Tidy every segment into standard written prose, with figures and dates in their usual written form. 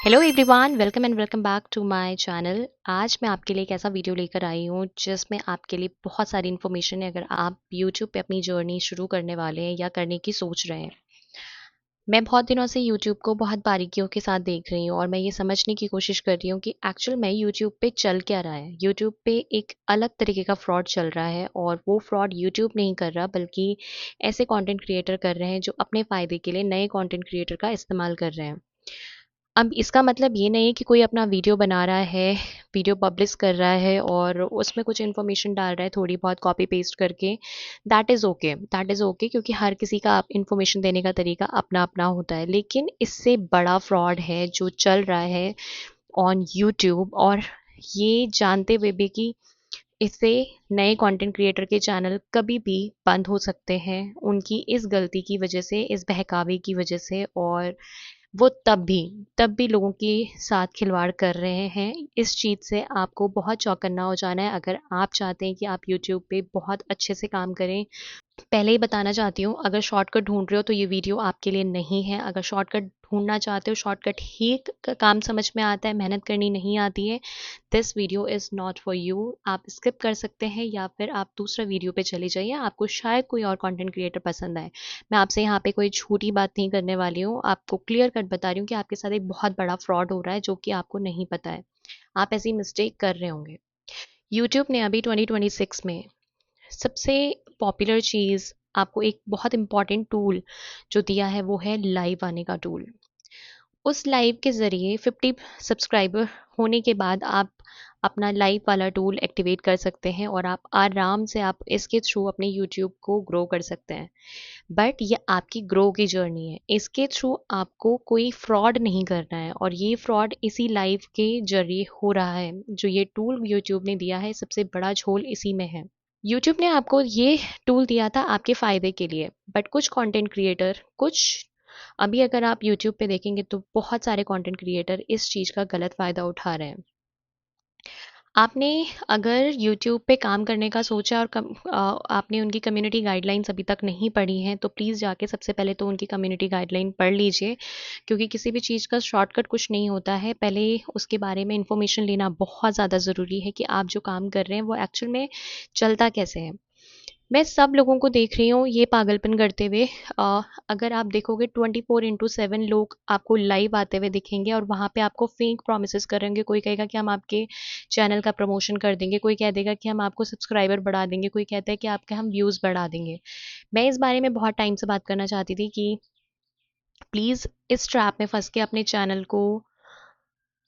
Hello everyone, welcome and welcome back to my channel. आज मैं आपके लिए एक ऐसा वीडियो लेकर आई हूँ जिसमें आपके लिए बहुत सारी इन्फॉर्मेशन है अगर आप यूट्यूब पे अपनी जर्नी शुरू करने वाले हैं या करने की सोच रहे हैं। मैं बहुत दिनों से यूट्यूब को बहुत बारीकियों के साथ देख रही हूँ और मैं ये समझने की कोशिश कर रही हूँ कि एक्चुअल में यूट्यूब पे चल क्या रहा है। यूट्यूब पे एक अलग तरीके का फ्रॉड चल रहा है और वो फ्रॉड यूट्यूब नहीं कर रहा बल्कि ऐसे कंटेंट क्रिएटर कर रहे हैं जो अपने फ़ायदे के लिए नए कंटेंट क्रिएटर का इस्तेमाल कर रहे हैं। अब इसका मतलब ये नहीं है कि कोई अपना वीडियो बना रहा है, वीडियो पब्लिश कर रहा है और उसमें कुछ इन्फॉर्मेशन डाल रहा है थोड़ी बहुत कॉपी पेस्ट करके, दैट इज़ ओके क्योंकि हर किसी का इन्फॉर्मेशन देने का तरीका अपना-अपना होता है। लेकिन इससे बड़ा फ्रॉड है जो चल रहा है ऑन यूट्यूब और ये जानते हुए भी कि इससे नए कंटेंट क्रिएटर के चैनल कभी भी बंद हो सकते हैं, उनकी इस गलती की वजह से, इस बहकावे की वजह से और वो तब भी लोगों के साथ खिलवाड़ कर रहे हैं। इस चीज़ से आपको बहुत चौकन्ना हो जाना है अगर आप चाहते हैं कि आप यूट्यूब पे बहुत अच्छे से काम करें। पहले ही बताना चाहती हूँ, अगर शॉर्टकट ढूंढ रहे हो तो ये वीडियो आपके लिए नहीं है। अगर शॉर्टकट ढूंढना चाहते हो, शॉर्टकट ही काम समझ में आता है, मेहनत करनी नहीं आती है, this video is not for you. आप स्किप कर सकते हैं या फिर आप दूसरा वीडियो पे चले जाइए, आपको शायद कोई और कंटेंट क्रिएटर पसंद आए। मैं आपसे यहाँ पे कोई झूठी बात नहीं करने वाली हूँ, आपको क्लियर कट बता रही हूँ कि आपके साथ एक बहुत बड़ा फ्रॉड हो रहा है जो कि आपको नहीं पता है। आप ऐसी मिस्टेक कर रहे होंगे। यूट्यूब ने अभी 2026 में सबसे पॉपुलर चीज़, आपको एक बहुत इंपॉर्टेंट टूल जो दिया है वो है लाइव आने का टूल। उस लाइव के ज़रिए 50 सब्सक्राइबर होने के बाद आप अपना लाइव वाला टूल एक्टिवेट कर सकते हैं और आप आराम से आप इसके थ्रू अपने यूट्यूब को ग्रो कर सकते हैं। बट ये आपकी ग्रो की जर्नी है, इसके थ्रू आपको कोई फ्रॉड नहीं करना है और ये फ्रॉड इसी लाइव के जरिए हो रहा है। जो ये टूल यूट्यूब ने दिया है, सबसे बड़ा झोल इसी में है। यूट्यूब ने आपको ये टूल दिया था आपके फ़ायदे के लिए, बट कुछ कंटेंट क्रिएटर, कुछ अभी अगर आप यूट्यूब पे देखेंगे तो बहुत सारे कंटेंट क्रिएटर इस चीज़ का गलत फ़ायदा उठा रहे हैं। आपने अगर यूट्यूब पे काम करने का सोचा और आपने उनकी कम्युनिटी गाइडलाइंस अभी तक नहीं पढ़ी हैं तो प्लीज़ जाके सबसे पहले तो उनकी कम्युनिटी गाइडलाइन पढ़ लीजिए, क्योंकि किसी भी चीज़ का शॉर्टकट कुछ नहीं होता है। पहले उसके बारे में इंफॉर्मेशन लेना बहुत ज़्यादा ज़रूरी है कि आप जो काम कर रहे हैं वो एक्चुअल में चलता कैसे है। मैं सब लोगों को देख रही हूँ ये पागलपन करते हुए। अगर आप देखोगे 24/7 लोग आपको लाइव आते हुए दिखेंगे और वहाँ पे आपको फेक प्रॉमिसेस करेंगे। कोई कहेगा कि हम आपके चैनल का प्रमोशन कर देंगे, कोई कह देगा कि हम आपको सब्सक्राइबर बढ़ा देंगे, कोई कहता है कि आपके हम व्यूज़ बढ़ा देंगे। मैं इस बारे में बहुत टाइम से बात करना चाहती थी कि प्लीज़ इस ट्रैप में फंस के अपने चैनल को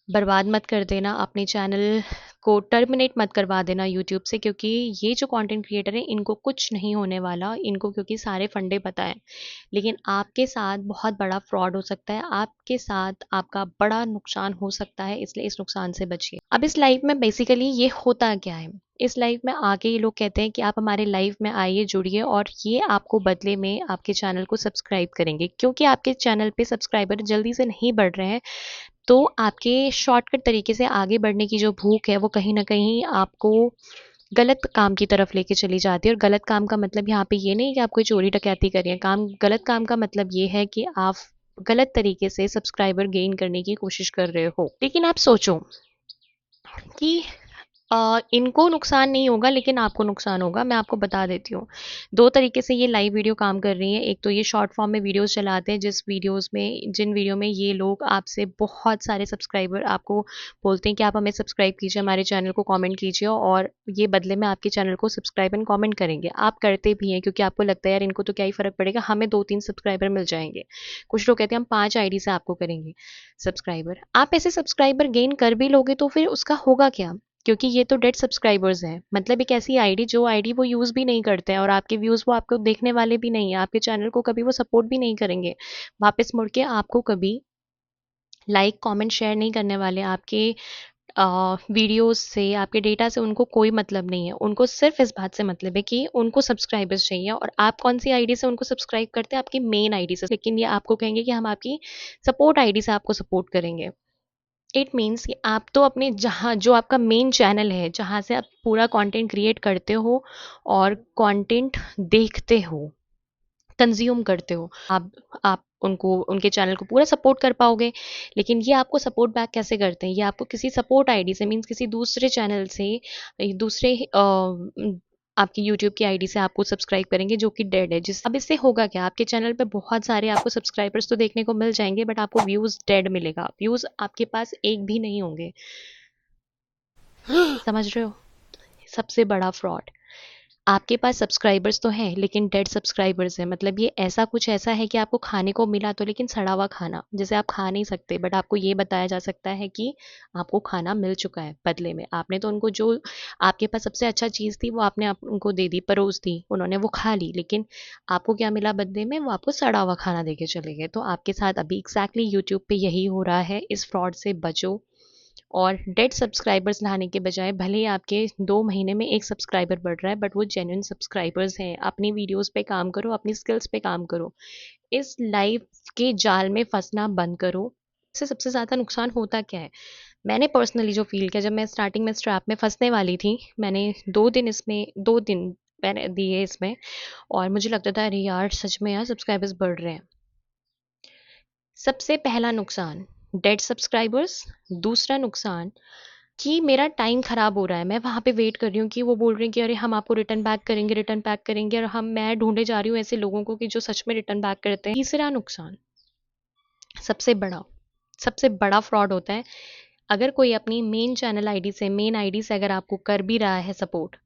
बर्बाद मत कर देना, अपने चैनल को टर्मिनेट मत करवा देना यूट्यूब से, क्योंकि ये जो कंटेंट क्रिएटर हैं इनको कुछ नहीं होने वाला, इनको क्योंकि सारे फंडे पता है। लेकिन आपके साथ बहुत बड़ा फ्रॉड हो सकता है, आपके साथ आपका बड़ा नुकसान हो सकता है, इसलिए इस नुकसान से बचिए। अब इस लाइव में बेसिकली ये होता क्या है? इस लाइव में आके ये लोग कहते हैं कि आप हमारे लाइव में आइए, जुड़िए और ये आपको बदले में आपके चैनल को सब्सक्राइब करेंगे। क्योंकि आपके चैनल पे सब्सक्राइबर जल्दी से नहीं बढ़ रहे हैं, तो आपके शॉर्टकट तरीके से आगे बढ़ने की जो भूख है वो कहीं न कहीं आपको गलत काम की तरफ लेके चली जाती है। और गलत काम का मतलब यहाँ पे ये नहीं कि आप कोई चोरी डकैती कर रहे हैं। गलत काम का मतलब ये है कि आप गलत तरीके से सब्सक्राइबर गेन करने की कोशिश कर रहे हो। लेकिन आप सोचो कि इनको नुकसान नहीं होगा लेकिन आपको नुकसान होगा। मैं आपको बता देती हूँ। 2 तरीके से ये लाइव वीडियो काम कर रही हैं। एक तो ये शॉर्ट फॉर्म में वीडियोज़ चलाते हैं, जिन वीडियो में ये लोग आपसे बहुत सारे सब्सक्राइबर आपको बोलते हैं कि आप हमें सब्सक्राइब कीजिए, हमारे चैनल को कमेंट कीजिए और ये बदले में आपके चैनल को सब्सक्राइब एंड कमेंट करेंगे। आप करते भी हैं क्योंकि आपको लगता है यार इनको तो क्या ही फ़र्क पड़ेगा, हमें 2-3 सब्सक्राइबर मिल जाएँगे। कुछ लोग कहते हैं हम 5 आईडी से आपको करेंगे सब्सक्राइबर। आप ऐसे सब्सक्राइबर गेन कर भी लोगे तो फिर उसका होगा क्या? क्योंकि ये तो डेड सब्सक्राइबर्स हैं। मतलब एक ऐसी आईडी जो आईडी वो यूज़ भी नहीं करते हैं और आपके व्यूज़ वो आपको देखने वाले भी नहीं हैं, आपके चैनल को कभी वो सपोर्ट भी नहीं करेंगे। वापस मुड़ के आपको कभी लाइक, कमेंट, शेयर नहीं करने वाले। आपके वीडियोज़ से, आपके डेटा से उनको कोई मतलब नहीं है। उनको सिर्फ़ इस बात से मतलब है कि उनको सब्सक्राइबर्स चाहिए और आप कौन-सी आईडी से उनको सब्सक्राइब करते हैं? आपकी मेन आईडी से। लेकिन ये आपको कहेंगे कि हम आपकी सपोर्ट आईडी से आपको सपोर्ट करेंगे। इट मीन्स कि आप तो अपने जहाँ जो आपका मेन चैनल है, जहाँ से आप पूरा कंटेंट क्रिएट करते हो और कंटेंट देखते हो, कंज्यूम करते हो, आप उनको उनके चैनल को पूरा सपोर्ट कर पाओगे। लेकिन ये आपको सपोर्ट बैक कैसे करते हैं, ये आपको किसी सपोर्ट आईडी से, मीन्स किसी दूसरे चैनल से, दूसरे आपकी यूट्यूब की आईडी से आपको सब्सक्राइब करेंगे जो कि डेड है। जिस अब इससे होगा क्या, आपके चैनल पे बहुत सारे आपको सब्सक्राइबर्स तो देखने को मिल जाएंगे, बट आपको व्यूज़ डेड मिलेगा, व्यूज़ आपके पास एक भी नहीं होंगे। समझ रहे हो? सबसे बड़ा फ्रॉड, आपके पास सब्सक्राइबर्स तो हैं लेकिन डेड सब्सक्राइबर्स हैं। मतलब ये ऐसा कुछ ऐसा है कि आपको खाने को मिला तो, लेकिन सड़ा हुआ खाना जैसे आप खा नहीं सकते, बट आपको ये बताया जा सकता है कि आपको खाना मिल चुका है। बदले में आपने तो उनको जो आपके पास सबसे अच्छा चीज़ थी वो आपने उनको दे दी, परोस दी, उन्होंने वो खा ली, लेकिन आपको क्या मिला बदले में? वो आपको सड़ा हुआ खाना दे के चले गए। तो आपके साथ अभी एग्जैक्टली यूट्यूब पे यही हो रहा है। इस फ्रॉड से बचो, और डेड सब्सक्राइबर्स लाने के बजाय, भले ही आपके 2 महीने में एक सब्सक्राइबर बढ़ रहा है, बट वो जेन्युइन सब्सक्राइबर्स हैं। अपनी वीडियोस पे काम करो, अपनी स्किल्स पे काम करो, इस लाइफ के जाल में फंसना बंद करो। इससे सबसे ज़्यादा नुकसान होता क्या है, मैंने पर्सनली जो फील किया, जब मैं स्टार्टिंग में स्ट्रैप में फंसने वाली थी, मैंने 2 दिन मैंने दिए इसमें, और मुझे लगता था अरे यार सच में यार सब्सक्राइबर्स बढ़ रहे हैं। सबसे पहला नुकसान डेड सब्सक्राइबर्स, दूसरा नुकसान कि मेरा टाइम ख़राब हो रहा है। मैं वहाँ पे वेट कर रही हूँ कि वो बोल रहे हैं कि अरे हम आपको रिटर्न बैक करेंगे, और मैं ढूंढे जा रही हूँ ऐसे लोगों को कि जो सच में रिटर्न बैक करते हैं। तीसरा नुकसान सबसे बड़ा, सबसे बड़ा फ्रॉड होता है, अगर कोई अपनी मेन आईडी से अगर आपको कर भी रहा है सपोर्ट,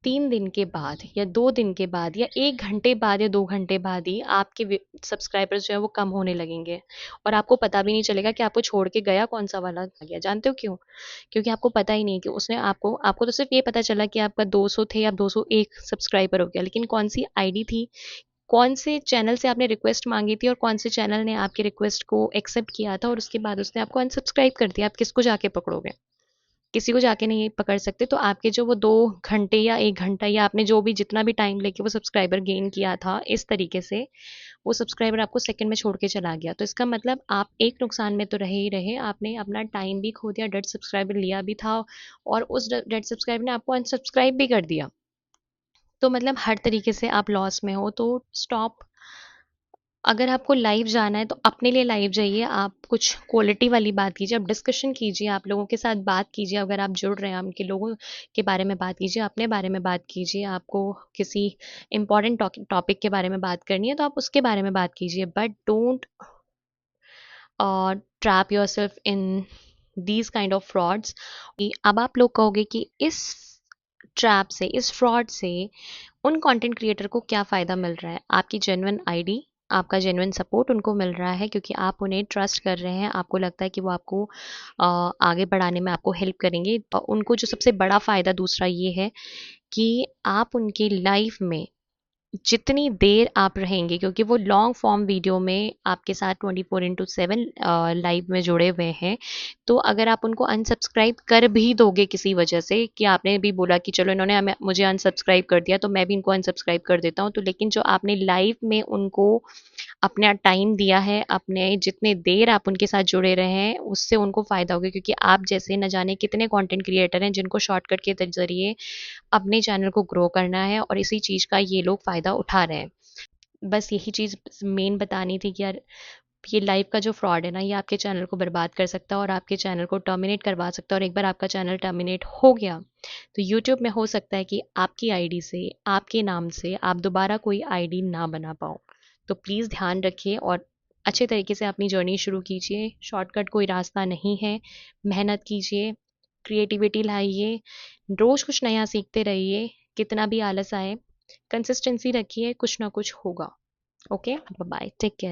3 दिन के बाद या 2 दिन के बाद या 1 घंटे बाद या 2 घंटे बाद ही आपके सब्सक्राइबर्स जो है वो कम होने लगेंगे, और आपको पता भी नहीं चलेगा कि आपको छोड़ के गया कौन सा वाला गया। जानते हो क्यों? क्योंकि आपको पता ही नहीं कि उसने आपको आपको तो सिर्फ ये पता चला कि आपका 200 थे, अब 201 सब्सक्राइबर हो गया, लेकिन कौन सी आईडी थी, कौन से चैनल से आपने रिक्वेस्ट मांगी थी, और कौन से चैनल ने आपकी रिक्वेस्ट को एक्सेप्ट किया था, और उसके बाद उसने आपको अनसब्सक्राइब कर दिया। आप किसको जाके पकड़ोगे? किसी को जाके नहीं पकड़ सकते। तो आपके जो वो 2 घंटे या 1 घंटा या आपने जो भी जितना भी टाइम लेके वो सब्सक्राइबर गेन किया था, इस तरीके से वो सब्सक्राइबर आपको सेकंड में छोड़ के चला गया। तो इसका मतलब आप एक नुकसान में तो रहे ही रहे, आपने अपना टाइम भी खो दिया, डेड सब्सक्राइबर लिया भी था, और उस डेड सब्सक्राइबर ने आपको अनसब्सक्राइब भी कर दिया। तो मतलब हर तरीके से आप लॉस में हो। तो स्टॉप। अगर आपको लाइव जाना है तो अपने लिए लाइव जाइए, आप कुछ क्वालिटी वाली बात कीजिए, आप डिस्कशन कीजिए, आप लोगों के साथ बात कीजिए, अगर आप जुड़ रहे हैं उनके लोगों के बारे में बात कीजिए, अपने बारे में बात कीजिए। आपको किसी इंपॉर्टेंट टॉपिक के बारे में बात करनी है तो आप उसके बारे में बात कीजिए, but don't trap your self in these kind of frauds. अब आप लोग कहोगे कि इस ट्रैप से, इस फ्रॉड से उन कंटेंट क्रिएटर को क्या फ़ायदा मिल रहा है? आपकी जेन्युइन आईडी, आपका जेन्युइन सपोर्ट उनको मिल रहा है, क्योंकि आप उन्हें ट्रस्ट कर रहे हैं, आपको लगता है कि वो आपको आगे बढ़ाने में आपको हेल्प करेंगे। उनको जो सबसे बड़ा फ़ायदा दूसरा ये है कि आप उनकी लाइफ में जितनी देर आप रहेंगे, क्योंकि वो लॉन्ग फॉर्म वीडियो में आपके साथ 24/7 लाइव में जुड़े हुए हैं, तो अगर आप उनको अनसब्सक्राइब कर भी दोगे किसी वजह से, कि आपने भी बोला कि चलो इन्होंने मुझे अनसब्सक्राइब कर दिया तो मैं भी इनको अनसब्सक्राइब कर देता हूँ, तो लेकिन जो आपने लाइव में उनको अपना टाइम दिया है, अपने जितने देर आप उनके साथ जुड़े रहे हैं, उससे उनको फ़ायदा होगा, क्योंकि आप जैसे न जाने कितने कंटेंट क्रिएटर हैं जिनको शॉर्टकट के ज़रिए अपने चैनल को ग्रो करना है, और इसी चीज़ का ये लोग फ़ायदा उठा रहे हैं। बस यही चीज़ मेन बतानी थी कि यार ये लाइव का जो फ्रॉड है ना, ये आपके चैनल को बर्बाद कर सकता है और आपके चैनल को टर्मिनेट करवा सकता है। और एक बार आपका चैनल टर्मिनेट हो गया तो यूट्यूब में हो सकता है कि आपकी आईडी से, आपके नाम से आप दोबारा कोई आईडी ना बना पाओ। तो प्लीज़ ध्यान रखिए और अच्छे तरीके से अपनी जर्नी शुरू कीजिए। शॉर्टकट कोई रास्ता नहीं है, मेहनत कीजिए, क्रिएटिविटी लाइए, रोज़ कुछ नया सीखते रहिए, कितना भी आलस आए, कंसिस्टेंसी रखिए, कुछ ना कुछ होगा। Okay, bye, take care.